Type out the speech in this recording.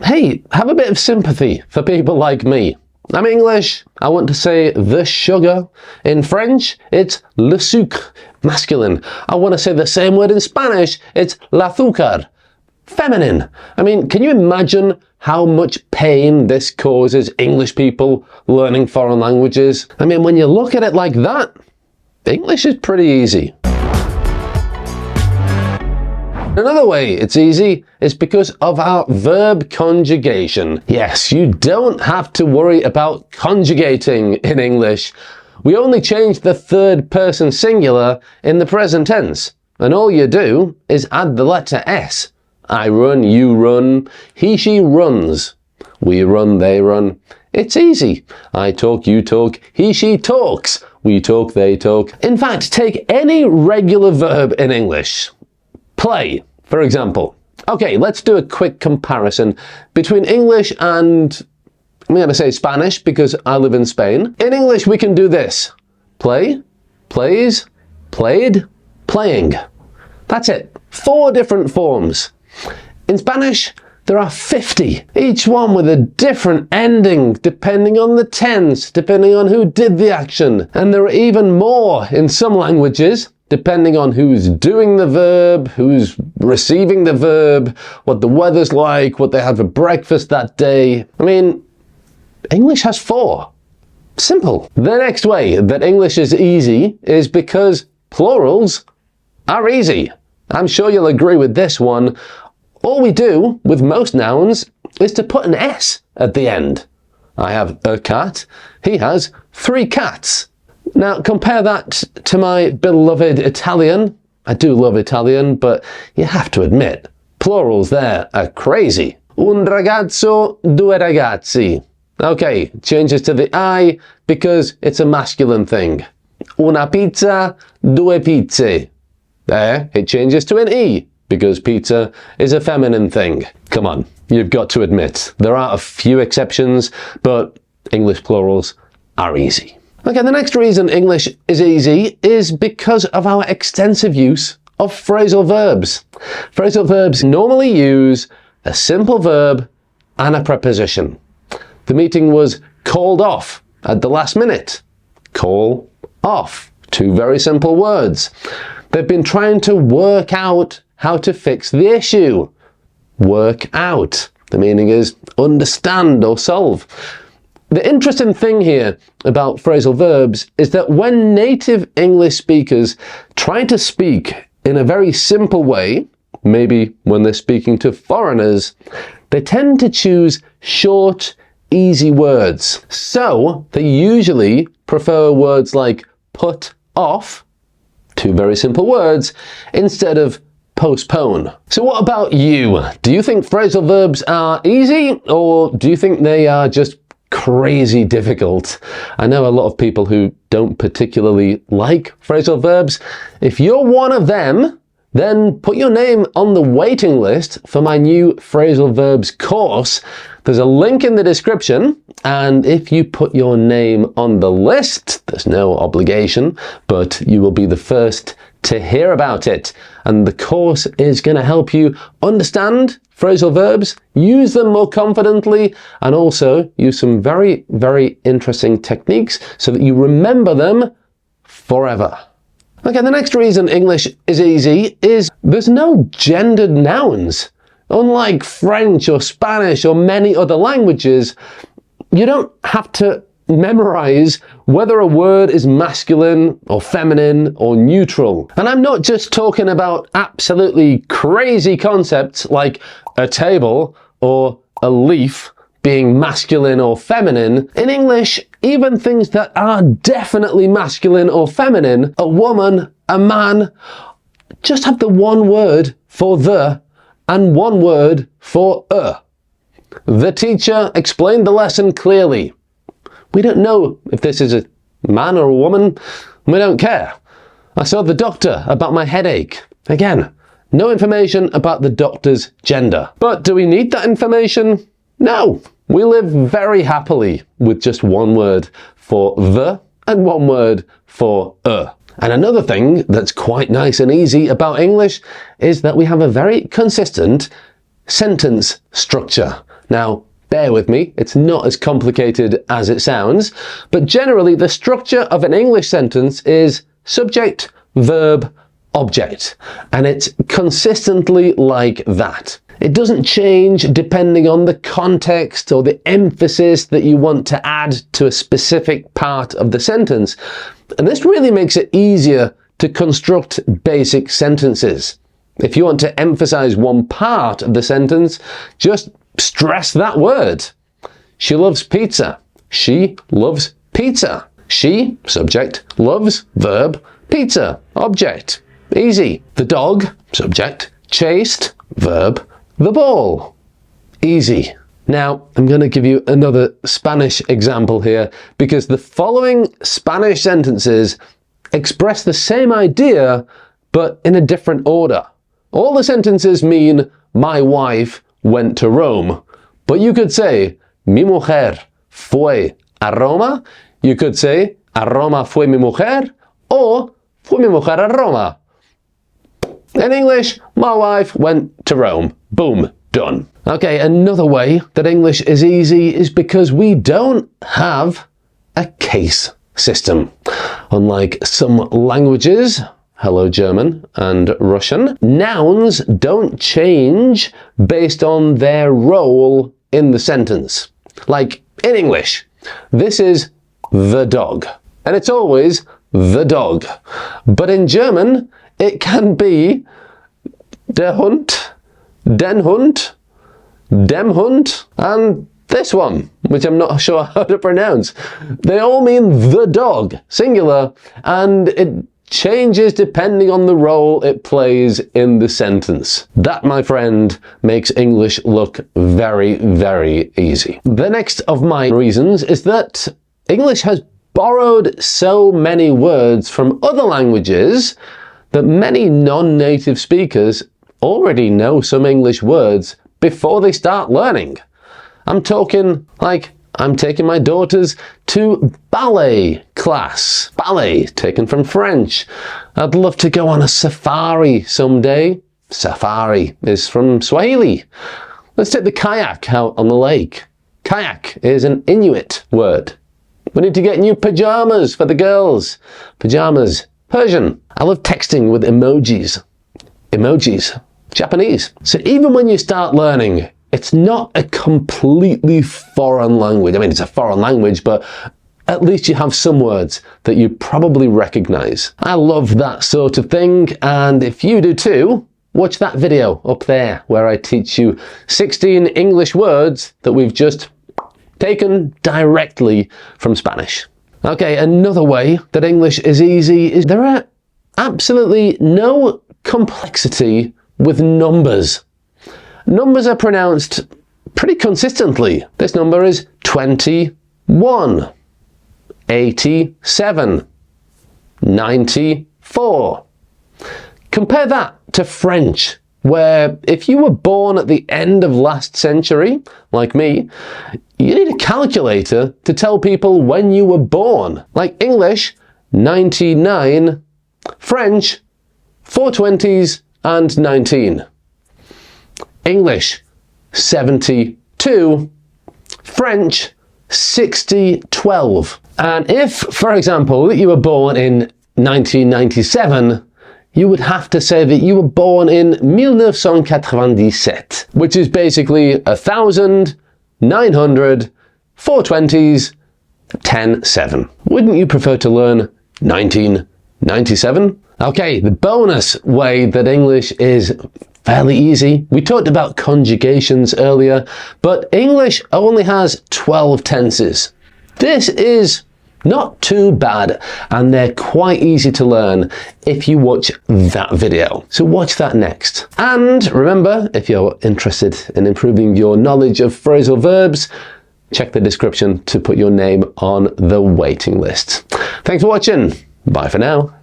hey, have a bit of sympathy for people like me. I'm English, I want to say the sugar. In French, it's le sucre, masculine. I want to say the same word in Spanish, it's l'azúcar, feminine. I mean, can you imagine how much pain this causes English people learning foreign languages? I mean, when you look at it like that, English is pretty easy. Another way it's easy is because of our verb conjugation. Yes, you don't have to worry about conjugating in English. We only change the third person singular in the present tense, and all you do is add the letter S. I run, you run, he, she runs. We run, they run. It's easy. I talk, you talk, he, she talks. We talk, they talk. In fact, take any regular verb in English. Play, for example. Okay, let's do a quick comparison between English and, I'm going to say Spanish because I live in Spain. In English, we can do this. Play, plays, played, playing. That's it. 4 different forms. In Spanish, there are 50, each one with a different ending, depending on the tense, depending on who did the action. And there are even more in some languages, depending on who's doing the verb, who's receiving the verb, what the weather's like, what they had for breakfast that day. I mean, English has 4. Simple. The next way that English is easy is because plurals are easy. I'm sure you'll agree with this one. All we do with most nouns is to put an S at the end. I have a cat. He has 3 cats. Now compare that to my beloved Italian. I do love Italian, but you have to admit, plurals there are crazy. Un ragazzo, 2 ragazzi. Okay, changes to the I because it's a masculine thing. Una pizza, 2 pizze. There, it changes to an E because pizza is a feminine thing. Come on, you've got to admit, there are a few exceptions, but English plurals are easy. Okay, the next reason English is easy is because of our extensive use of phrasal verbs. Phrasal verbs normally use a simple verb and a preposition. The meeting was called off at the last minute. Call off. 2 very simple words. They've been trying to work out how to fix the issue. Work out. The meaning is understand or solve. The interesting thing here about phrasal verbs is that when native English speakers try to speak in a very simple way, maybe when they're speaking to foreigners, they tend to choose short, easy words. So they usually prefer words like put off, 2 very simple words, instead of postpone. So what about you? Do you think phrasal verbs are easy, or do you think they are just crazy difficult? I know a lot of people who don't particularly like phrasal verbs. If you're one of them, then put your name on the waiting list for my new phrasal verbs course. There's a link in the description, and if you put your name on the list, there's no obligation, but you will be the first to hear about it. And the course is going to help you understand phrasal verbs, use them more confidently, and also use some very, very interesting techniques so that you remember them forever. Okay, the next reason English is easy is there's no gendered nouns. Unlike French or Spanish or many other languages, you don't have to memorize whether a word is masculine or feminine or neutral. And I'm not just talking about absolutely crazy concepts like a table or a leaf being masculine or feminine. In English, even things that are definitely masculine or feminine, a woman, a man, just have the one word for the and one word for The teacher explained the lesson clearly. We don't know if this is a man or a woman. We don't care. I saw the doctor about my headache. Again, no information about the doctor's gender. But do we need that information? No. We live very happily with just one word for the and one word for And another thing that's quite nice and easy about English is that we have a very consistent sentence structure. Now, bear with me, it's not as complicated as it sounds, but generally the structure of an English sentence is subject, verb, object, and it's consistently like that. It doesn't change depending on the context or the emphasis that you want to add to a specific part of the sentence, and this really makes it easier to construct basic sentences. If you want to emphasize one part of the sentence, just stress that word. She loves pizza. She loves pizza. She, subject, loves, verb, pizza, object. Easy. The dog, subject, chased, verb, the ball. Easy. Now, I'm going to give you another Spanish example here because the following Spanish sentences express the same idea but in a different order. All the sentences mean my wife went to Rome, but you could say mi mujer fue a Roma, you could say a Roma fue mi mujer, or fue mi mujer a Roma. In English, my wife went to Rome. Boom, done. Okay, another way that English is easy is because we don't have a case system. Unlike some languages, hello German and Russian, nouns don't change based on their role in the sentence. Like in English, this is the dog, and it's always the dog. But in German, it can be der Hund, den Hund, dem Hund, and this one, which I'm not sure how to pronounce. They all mean the dog, singular, and it changes depending on the role it plays in the sentence. That, my friend, makes English look very, very easy. The next of my reasons is that English has borrowed so many words from other languages that many non-native speakers already know some English words before they start learning. I'm talking like I'm taking my daughters to ballet class. Ballet, taken from French. I'd love to go on a safari someday. Safari is from Swahili. Let's take the kayak out on the lake. Kayak is an Inuit word. We need to get new pajamas for the girls. Pajamas, Persian. I love texting with emojis. Emojis, Japanese. So even when you start learning, it's not a completely foreign language. I mean, it's a foreign language, but at least you have some words that you probably recognize. I love that sort of thing, and if you do too, watch that video up there where I teach you 16 English words that we've just taken directly from Spanish. Okay, another way that English is easy is there are absolutely no complexity with numbers. Numbers are pronounced pretty consistently. This number is 21, 87, 94. Compare that to French, where if you were born at the end of last century, like me, you need a calculator to tell people when you were born. Like English, 99, French, 420s and 19. English, 72, French, 60, 12. And if, for example, you were born in 1997, you would have to say that you were born in 1997, which is basically 1,000, 900, 420s, 10, 7. Wouldn't you prefer to learn 1997? Okay, the bonus way that English is fairly easy. We talked about conjugations earlier, but English only has 12 tenses. This is not too bad, and they're quite easy to learn if you watch that video. So watch that next. And remember, if you're interested in improving your knowledge of phrasal verbs, check the description to put your name on the waiting list. Thanks for watching. Bye for now.